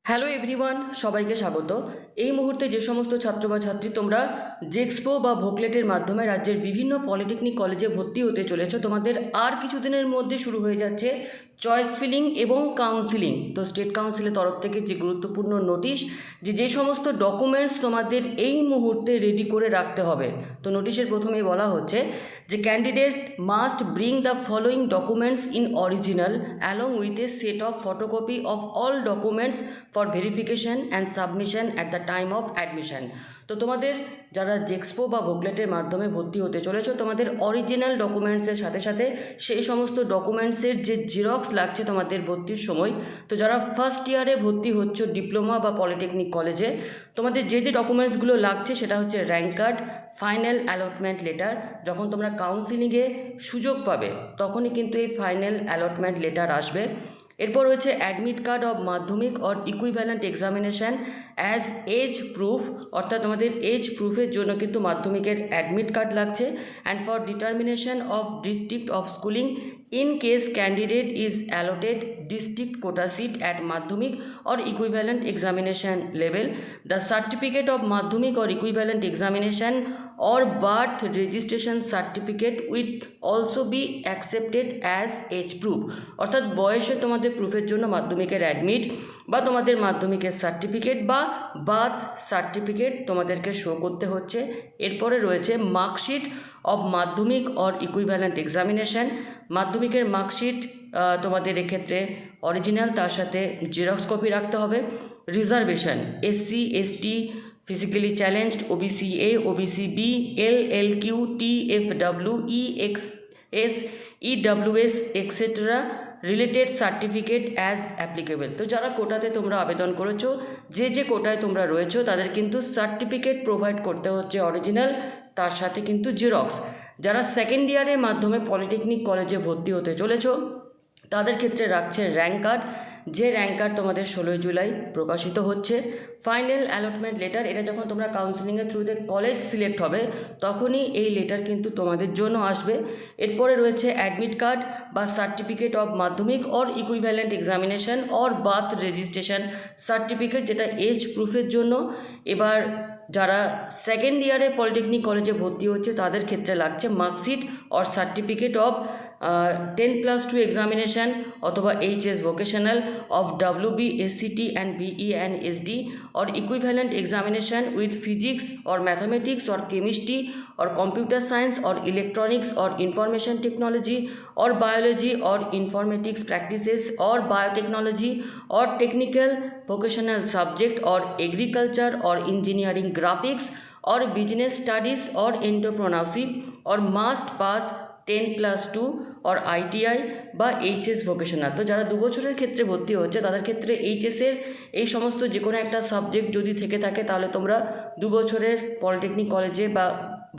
Hello everyone, সবাইকে স্বাগত। এই মুহূর্তে যে সমস্ত ছাত্র বা ছাত্রী তোমরা জেক্সপো বা ভোকলেটের মাধ্যমে রাজ্যের বিভিন্ন পলিটেকনিক কলেজে ভর্তি হতে চলেছো, তোমাদের আর কিছুদিনের মধ্যে শুরু হয়ে যাচ্ছে চয়েস ফিলিং এবং কাউন্সিলিং। তো স্টেট কাউন্সিলের তরফ থেকে যে গুরুত্বপূর্ণ নোটিশ, যে সমস্ত ডকুমেন্টস তোমাদের এই মুহূর্তে রেডি করে রাখতে হবে। তো নোটিশের প্রথমেই বলা হচ্ছে যে candidate must bring the following documents in original along with a set of photocopy of all documents for verification and submission at the time of admission. তো তোমাদের যারা জেক্সপো বা ভোকলেটের মাধ্যমে ভর্তি হতে চলেছো, তোমাদের অরিজিনাল ডকুমেন্টসের সাথে সাথে সেই সমস্ত ডকুমেন্টসের যে জেরক্স লাগছে তোমাদের ভর্তির সময়। তো যারা ফার্স্ট ইয়ারে ভর্তি হচ্ছ ডিপ্লোমা বা পলিটেকনিক কলেজে, তোমাদের যে ডকুমেন্টসগুলো লাগছে সেটা হচ্ছে rank card, final allotment letter. যখন তোমরা কাউন্সিলিংয়ে সুযোগ পাবে তখনই কিন্তু এই ফাইনাল অ্যালটমেন্ট লেটার আসবে। এরপর রয়েছে admit card of Madhyamik or equivalent examination as age proof, অর্থাৎ তোমাদের এজ প্রুফের জন্য কিন্তু মাধ্যমিকের অ্যাডমিট কার্ড লাগছে। And for determination of district of schooling in case candidate is allotted district quota seat at madhyamik or equivalent examination level, the certificate of madhyamik or equivalent examination or birth registration certificate will also be accepted as age proof। অর্থাৎ বয়সে তোমাদের প্রুফের জন্য মাধ্যমিকের admit বা তোমাদের মাধ্যমিকের certificate বা birth certificate তোমাদেরকে শো করতে হচ্ছে। এরপরে রয়েছে marksheet of Madhyamik or equivalent examination. মাধ্যমিকের মার্কশিট তোমাদের এক্ষেত্রে অরিজিনাল, তার সাথে জেরক্স কপি রাখতে হবে। Reservation SC, ST, physically challenged, OBC A, OBC B, LLQ, TFW, EXS, EWS etcetera related certificate as applicable. তো যারা কোটাতে তোমরা আবেদন করেছো, যে কোটায় তোমরা রয়েছো, তাদের কিন্তু সার্টিফিকেট প্রোভাইড করতে হচ্ছে অরিজিনাল, তার সাথে কিন্তু জেরক্স। যারা সেকেন্ড ইয়ারের মাধ্যমে পলিটেকনিক কলেজে ভর্তি হতে চলেছ, তাদের ক্ষেত্রে রাখছে র্যাঙ্ক কার্ড, যে র্যাঙ্ক কার্ড তোমাদের 16 জুলাই প্রকাশিত হচ্ছে। ফাইনাল অ্যালটমেন্ট লেটার, এটা যখন তোমরা কাউন্সিলিংয়ের থ্রুতে কলেজ সিলেক্ট হবে তখনই এই লেটার কিন্তু তোমাদের জন্য আসবে। এরপরে রয়েছে অ্যাডমিট কার্ড বা certificate of Madhyamik or equivalent examination or birth registration certificate, যেটা এজ প্রুফের জন্য। এবার যারা সেকেন্ড ইয়ারে পলিটেকনিক কলেজে ভর্তি হচ্ছে তাদের ক্ষেত্রে লাগছে marksheet or certificate of 10+2 examination অথবা HS vocational of WB, SCT and BE and SD or equivalent examination with physics or mathematics or chemistry or computer science or electronics or information technology or biology or informatics practices or biotechnology or technical vocational subject or agriculture or engineering graphics or business studies or entrepreneurship or must pass 10+2 or ITI বা HS vocational. তো যারা 2 বছরের ক্ষেত্রে ভর্তি হচ্ছে তাদের ক্ষেত্রে এইচএসের এই সমস্ত যে কোনো একটা সাবজেক্ট যদি থেকে থাকে তাহলে তোমরা 2 বছরের পলিটেকনিক কলেজে বা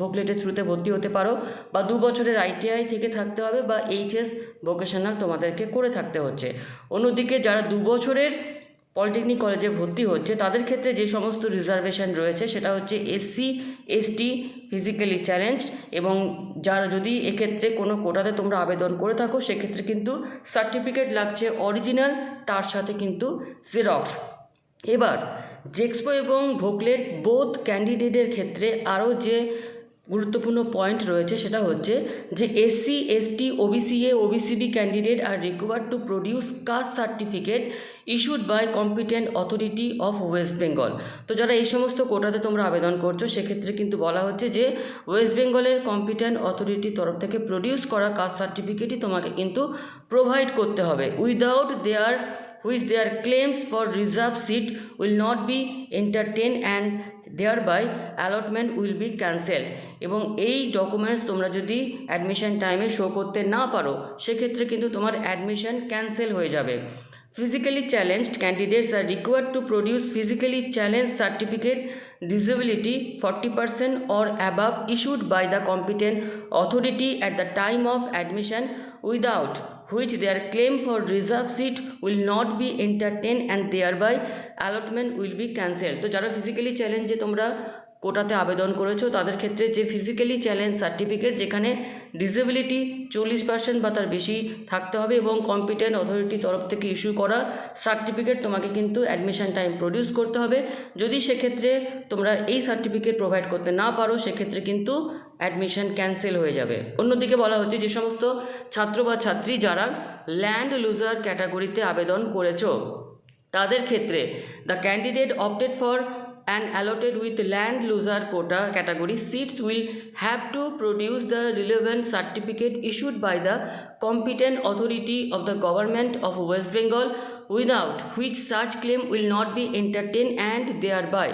ভোকলেটের থ্রুতে ভর্তি হতে পারো, বা 2 বছরের আইটিআই থেকে থাকতে হবে, বা এইচএস ভোকেশনাল তোমাদেরকে করে থাকতে হচ্ছে। অন্যদিকে যারা 2 বছরের পলিটেকনিক কলেজে ভর্তি হচ্ছে তাদের ক্ষেত্রে যে সমস্ত রিজার্ভেশন রয়েছে সেটা হচ্ছে এসসি, এসটি, ফিজিক্যালি চ্যালেঞ্জড, এবং যারা যদি এক্ষেত্রে কোনো কোটাতে তোমরা আবেদন করে থাকো সেক্ষেত্রে কিন্তু সার্টিফিকেট লাগছে অরিজিনাল, তার সাথে কিন্তু জেরক্স। এবার জেক্সপো এবং ভোকলেট বোথ ক্যান্ডিডেটের ক্ষেত্রে আরও যে গুরুত্বপূর্ণ পয়েন্ট রয়েছে সেটা হচ্ছে যে SC, ST, OBC A, OBC B candidate are required to produce caste certificate issued by competent authority of West Bengal. তো যারা এই সমস্ত কোটাতে তোমরা আবেদন করছো সেক্ষেত্রে কিন্তু বলা হচ্ছে যে ওয়েস্ট বেঙ্গলের কম্পিটেন্ট অথরিটির তরফ থেকে প্রডিউস করা কাস্ট সার্টিফিকেটই তোমাকে কিন্তু প্রোভাইড করতে হবে। Without their which their claims for reserved seat will not be entertained and thereby allotment will be cancelled। এবং এই ডকুমেন্টস তোমরা যদি অ্যাডমিশন টাইমে শো করতে না পারো সেক্ষেত্রে কিন্তু তোমার অ্যাডমিশন ক্যান্সেল হয়ে যাবে। Physically challenged candidates are required to produce physically challenged certificate disability 40% or above issued by the competent authority at the time of admission, without which their claim for reserved seat will not be entertained and thereby allotment will be cancelled। তো যারা physically চ্যালেঞ্জে তোমরা কোটাতে আবেদন করেছো তাদের ক্ষেত্রে যে physically challenge certificate, যেখানে ডিসেবিলিটি 40% বা তার বেশি থাকতে হবে, এবং কম্পিটেন্ট অথরিটি তরফ থেকে ইস্যু করা সার্টিফিকেট তোমাকে কিন্তু অ্যাডমিশন টাইম প্রডিউস করতে হবে। যদি সেক্ষেত্রে তোমরা এই সার্টিফিকেট প্রোভাইড করতে না পারো, সেক্ষেত্রে কিন্তু অ্যাডমিশন ক্যান্সেল হয়ে যাবে। অন্যদিকে বলা হচ্ছে যে সমস্ত ছাত্র বা ছাত্রী যারা ল্যান্ড লুজার ক্যাটাগরিতে আবেদন করেছো তাদের ক্ষেত্রে the candidate opted for and allotted with land loser quota category seats will have to produce the relevant certificate issued by the competent authority of the government of West Bengal, without which such claim will not be entertained and thereby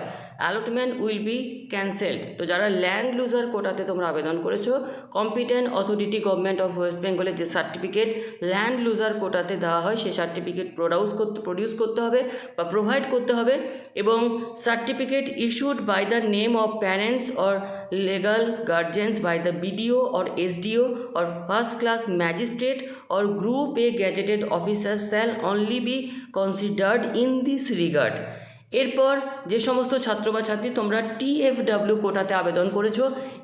allotment will be cancelled। তো যারা land loser কোটাতে তোমরা আবেদন করেছো, competent authority government of West বেঙ্গলের যে certificate land loser কোটাতে দেওয়া হয় সেই সার্টিফিকেট প্রডিউস করতে হবে বা প্রোভাইড করতে হবে, এবং certificate issued by the name of parents or legal guardians by the BDO or SDO or first class magistrate or group A gazetted officer shall only be considered in this regard। এরপর যে সমস্ত ছাত্র বা ছাত্রী তোমরা TFW কোটাতে আবেদন করেছো,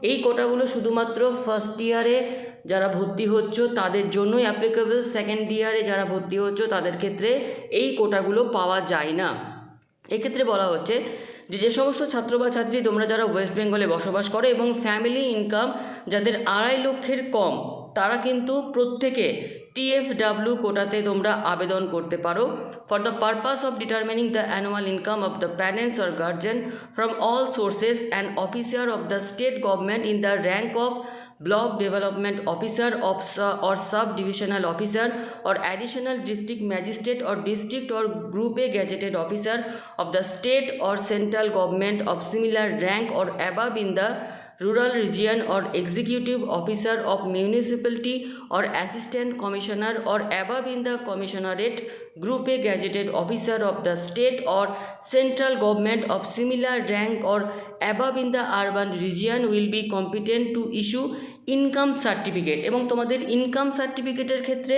এই কোটাগুলো শুধুমাত্র ফার্স্ট ইয়ারে যারা ভর্তি হচ্ছ তাদের জন্যই অ্যাপ্লিকেবল। সেকেন্ড ইয়ারে যারা ভর্তি হচ্ছ তাদের ক্ষেত্রে এই কোটাগুলো পাওয়া যায় না। এক্ষেত্রে বলা হচ্ছে যে সমস্ত ছাত্র বা ছাত্রী তোমরা যারা ওয়েস্ট বেঙ্গলে বসবাস করো এবং ফ্যামিলি ইনকাম যাদের 2.5 লক্ষের কম, তারা কিন্তু প্রত্যেকে TFW কোটাতে তোমরা আবেদন করতে পারো। For the purpose of determining the annual income of the parents or guardian from all sources, and officer of the state government in the rank of block development officer or sub-divisional officer or additional district magistrate or district or group A gazetted officer of the state or central government of similar rank or above in the rural region, or executive officer of municipality or assistant commissioner or above in the commissionerate, group A gazetted officer of the state or central government of similar rank or above in the urban region will be competent to issue income certificate. এবং তোমাদের income সার্টিফিকেটের ক্ষেত্রে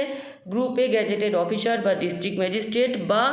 group এ gazetted officer বা district magistrate বা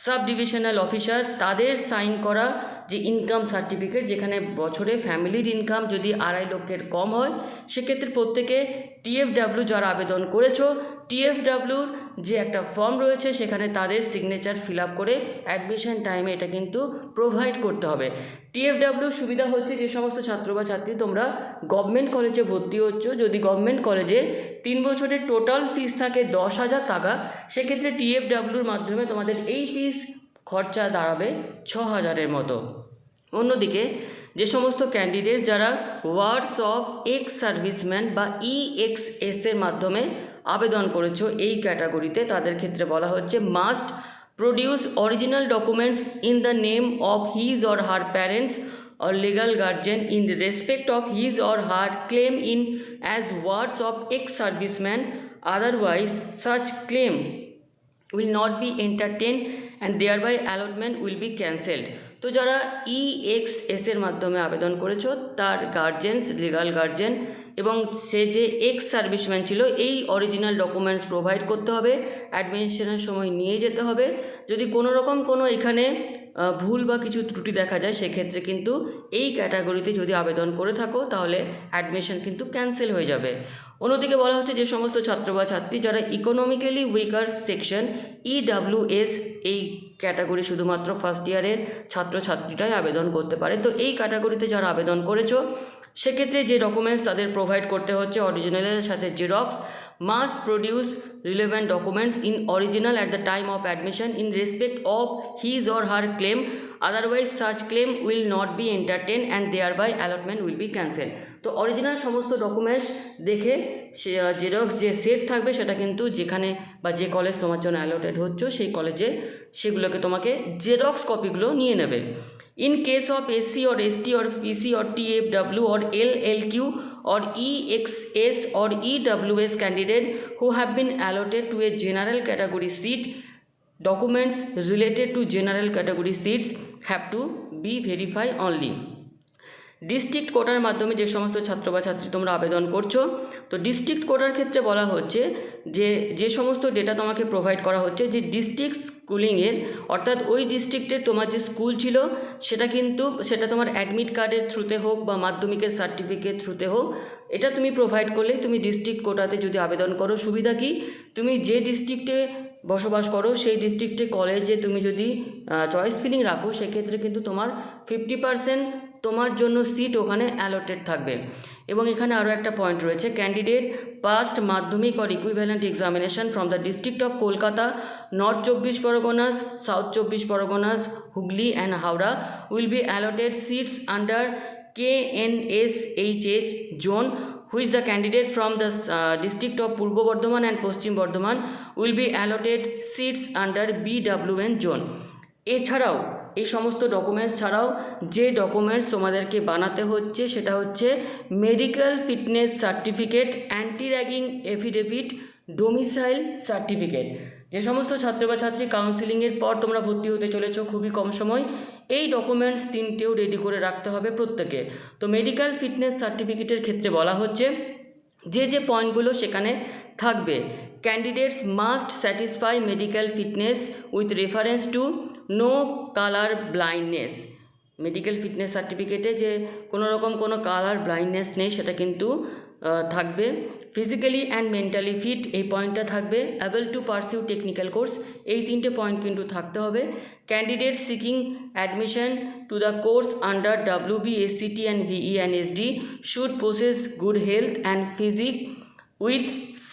sub divisional officer তাদের sign করা যে income certificate, যেখানে বছরে ফ্যামিলির ইনকাম যদি 2.5 লক্ষের কম হয়, সেক্ষেত্রে প্রত্যেকে TFW যারা আবেদন করেছো TFWর যে একটা ফর্ম রয়েছে সেখানে তাদের সিগনেচার ফিল আপ করে অ্যাডমিশন টাইমে এটা কিন্তু প্রোভাইড করতে হবে। TFW সুবিধা হচ্ছে যে সমস্ত ছাত্র বা ছাত্রী তোমরা গভর্নমেন্ট কলেজে ভর্তি হচ্ছ, যদি গভর্নমেন্ট কলেজে 3 বছরের টোটাল ফিস থাকে 10,000 টাকা, সেক্ষেত্রে TFWর মাধ্যমে তোমাদের এই ফিস খরচা দাঁড়াবে 6,000-এর মতো। অন্যদিকে যে সমস্ত ক্যান্ডিডেট যারা ওয়ার্ডস অফ এক্স সার্ভিসম্যান বা EXS এর মাধ্যমে আবেদন করেছো এই ক্যাটাগরিতে, তাদের ক্ষেত্রে বলা হচ্ছে must produce original documents in the name of his or her parents or legal guardian in respect of his or her claim in as wards of ex-serviceman, otherwise such claim will not be entertained and thereby allotment will be cancelled। তো যারা EXS এর মাধ্যমে আবেদন করেছো তার guardian's, legal guardian এবং সে যে ex serviceman ছিল এই অরিজিনাল ডকুমেন্টস প্রোভাইড করতে হবে, অ্যাডমিশনের সময় নিয়ে যেতে হবে। যদি কোনো রকম কোনো এখানে ভুল বা কিছু ত্রুটি দেখা যায়, সেক্ষেত্রে কিন্তু এই ক্যাটাগরিতে যদি আবেদন করে থাকো তাহলে অ্যাডমিশন কিন্তু ক্যান্সেল হয়ে যাবে। অন্যদিকে বলা হচ্ছে যে সমস্ত ছাত্র বা ছাত্রী যারা ইকোনমিক্যালি উইকার সেকশন EWS, এই ক্যাটাগরি শুধুমাত্র ফার্স্ট ইয়ারের ছাত্রছাত্রীরাই আবেদন করতে পারে। তো এই ক্যাটাগরিতে যারা আবেদন করেছো সেক্ষেত্রে যে ডকুমেন্টস তাদের প্রোভাইড করতে হচ্ছে অরিজিনালের সাথে xerox, must produce relevant documents in original at the time of admission in respect of his or her claim, otherwise such claim will not be entertained and thereby allotment will be cancelled। তো original সমস্ত documents দেখে xerox যে set থাকবে সেটা কিন্তু যেখানে বা যে কলেজ তোমার জন্য অ্যালটেড হচ্ছে সেই কলেজে সেগুলোকে তোমাকে জেরক্স কপিগুলো নিয়ে নেবে। In case of SC or ST or PC or TFW or LLQ or EXS or EWS candidate who have been allotted to a general category seat, documents related to general category seats have to be verified only। District কোটার মাধ্যমে যে সমস্ত ছাত্র বা ছাত্রী তোমরা আবেদন করছো, তো ডিস্ট্রিক্ট কোটার ক্ষেত্রে বলা হচ্ছে যে সমস্ত ডেটা তোমাকে প্রোভাইড করা হচ্ছে যে ডিস্ট্রিক্ট স্কুলিংয়ের, অর্থাৎ ওই ডিস্ট্রিক্টের তোমার যে স্কুল ছিল সেটা তোমার অ্যাডমিট কার্ডের থ্রুতে হোক বা মাধ্যমিকের সার্টিফিকেট থ্রুতে হোক, এটা তুমি প্রোভাইড করলেই তুমি ডিস্ট্রিক্ট কোটাতে যদি আবেদন করো। সুবিধা কি, তুমি যে ডিস্ট্রিক্টে বসবাস করো সেই ডিস্ট্রিক্টে কলেজে তুমি যদি চয়েস ফিলিং রাখো, সেক্ষেত্রে কিন্তু তোমার 50% তোমার জন্য সিট ওখানে অ্যালটেড থাকবে। এবং এখানে আরও একটা পয়েন্ট রয়েছে, candidate passed Madhyamik or equivalent examination from the district of Kolkata, north 24 Parganas, south 24 Parganas, Hooghly and Howrah will be allotted seats under KNSHH zone, which the candidate from the district of Purbo Bardhaman and Paschim Bardhaman will be allotted seats under BWN zone. এছাড়াও এই সমস্ত documents ছাড়াও যে documents তোমাদেরকে বানাতে হচ্ছে সেটা হচ্ছে medical fitness certificate, anti ragging affidavit, domicile certificate. যে সমস্ত ছাত্র বা ছাত্রী কাউন্সিলিংয়ের পর তোমরা ভর্তি হতে চলেছো খুবই কম সময়, এই ডকুমেন্টস তিনটেও রেডি করে রাখতে হবে প্রত্যেকে। তো মেডিকেল ফিটনেস সার্টিফিকেটের ক্ষেত্রে বলা হচ্ছে যে পয়েন্টগুলো সেখানে থাকবে, candidates must satisfy medical fitness with reference to know colour blindness. Medical fitness সার্টিফিকেটে যে কোনো কালার ব্লাইন্ডনেস নেই সেটা কিন্তু থাকবে। ফিজিক্যালি অ্যান্ড মেন্টালি ফিট, এই পয়েন্টটা থাকবে। Able to pursue technical course, এই তিনটে পয়েন্ট কিন্তু থাকতে হবে। Candidate seeking admission to the course under WBSCT and VENSD should possess good health and physique with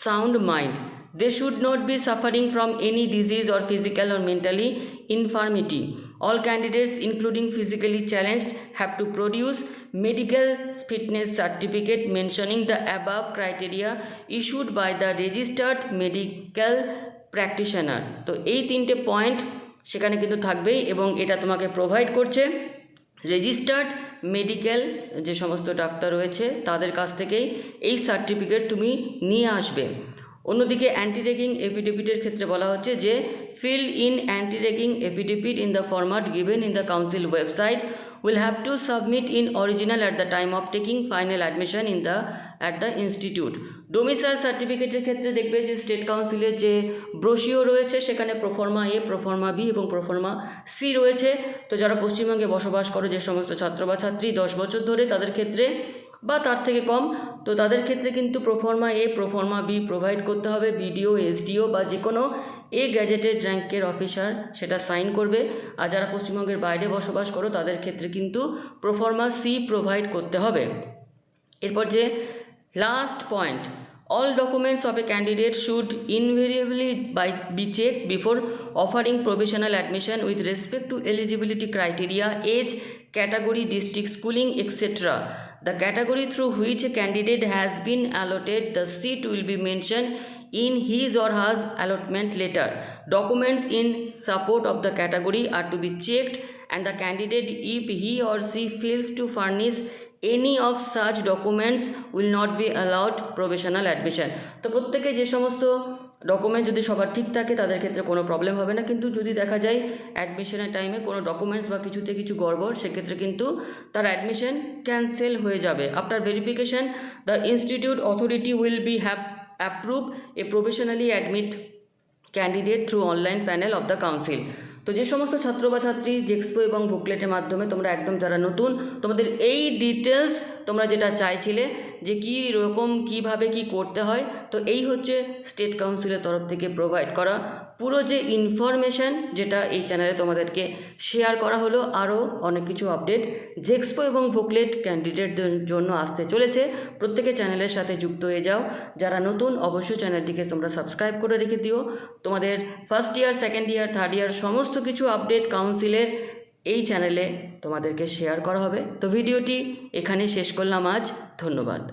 sound mind. They should not be suffering from any disease or physical or mentally infirmity. All candidates, including physically challenged, have to produce medical fitness certificate mentioning the above criteria issued by the registered medical practitioner. তো এই তিনটে point সেখানে কিন্তু থাকবেই, এবং এটা তোমাকে provide করছে রেজিস্টার্ড মেডিকেল যে সমস্ত ডাক্তার রয়েছে তাদের কাছ থেকেই এই সার্টিফিকেট তুমি নিয়ে আসবে। অন্যদিকে অ্যান্টি র্যাগিং এফিডেভিটের ক্ষেত্রে বলা হচ্ছে যে fill in anti ragging affidavit in the format given in the council website, will have to submit in original at the time of taking final admission at the institute. Domicile সার্টিফিকেটের ক্ষেত্রে দেখবে যে state কাউন্সিলের যে ব্রোশিও রয়েছে সেখানে proforma A, proforma B এবং proforma C রয়েছে। তো যারা পশ্চিমবঙ্গে বসবাস করে যে সমস্ত ছাত্র বা ছাত্রী 10 বছর ধরে তাদের ক্ষেত্রে বা তার থেকে কম, তো তাদের ক্ষেত্রে কিন্তু proforma A, proforma B provide করতে হবে। BDO, SDO বা যে কোনো গ্যাজেটেড র্যাঙ্কের অফিসার সেটা সাইন করবে। আর যারা পশ্চিমবঙ্গের বাইরে বসবাস করো তাদের ক্ষেত্রে কিন্তু প্রোফর্মা C প্রোভাইড করতে হবে। এরপর যে last point, all documents of a candidate should invariably be checked before offering provisional admission with respect to eligibility criteria, age, category, district schooling, etc. The category through which a candidate has been allotted the seat will be mentioned in his or her allotment letter. Documents in support of the category are to be checked, and the candidate, if he or she fails to furnish any of such documents, will not be allowed provisional admission. তো প্রত্যেকে যে সমস্ত document যদি সবার ঠিক থাকে তাদের ক্ষেত্রে কোনো প্রবলেম হবে না, কিন্তু যদি দেখা যায় অ্যাডমিশনের টাইমে কোনো ডকুমেন্টস বা কিছুতে কিছু গড়বড়, সেক্ষেত্রে কিন্তু তার অ্যাডমিশন ক্যান্সেল হয়ে যাবে। After verification the institute authority will be have approve a provisionally admit candidate through online panel of the council. তো যে সমস্ত ছাত্র বা ছাত্রী জেক্সপো এবং বুকলেটের মাধ্যমে তোমরা একদম যারা নতুন, তোমাদের এই ডিটেলস তোমরা যেটা চাইছিলে যে কী রকম কীভাবে কি করতে হয়, তো এই হচ্ছে স্টেট কাউন্সিলের তরফ থেকে প্রোভাইড করা পুরো যে ইনফরমেশান যেটা এই চ্যানেলে তোমাদেরকে শেয়ার করা হলো। আরও অনেক কিছু আপডেট জেক্সপো এবং বুকলেট ক্যান্ডিডেটদের জন্য আসতে চলেছে। প্রত্যেকে চ্যানেলের সাথে যুক্ত হয়ে যাও। যারা নতুন অবশ্যই চ্যানেলটিকে তোমরা সাবস্ক্রাইব করে রেখে দিও। তোমাদের first year, second year, third year সমস্ত কিছু আপডেট কাউন্সিলের এই চ্যানেলে তোমাদেরকে শেয়ার করা হবে। তো ভিডিওটি এখানে শেষ করলাম আজ। ধন্যবাদ।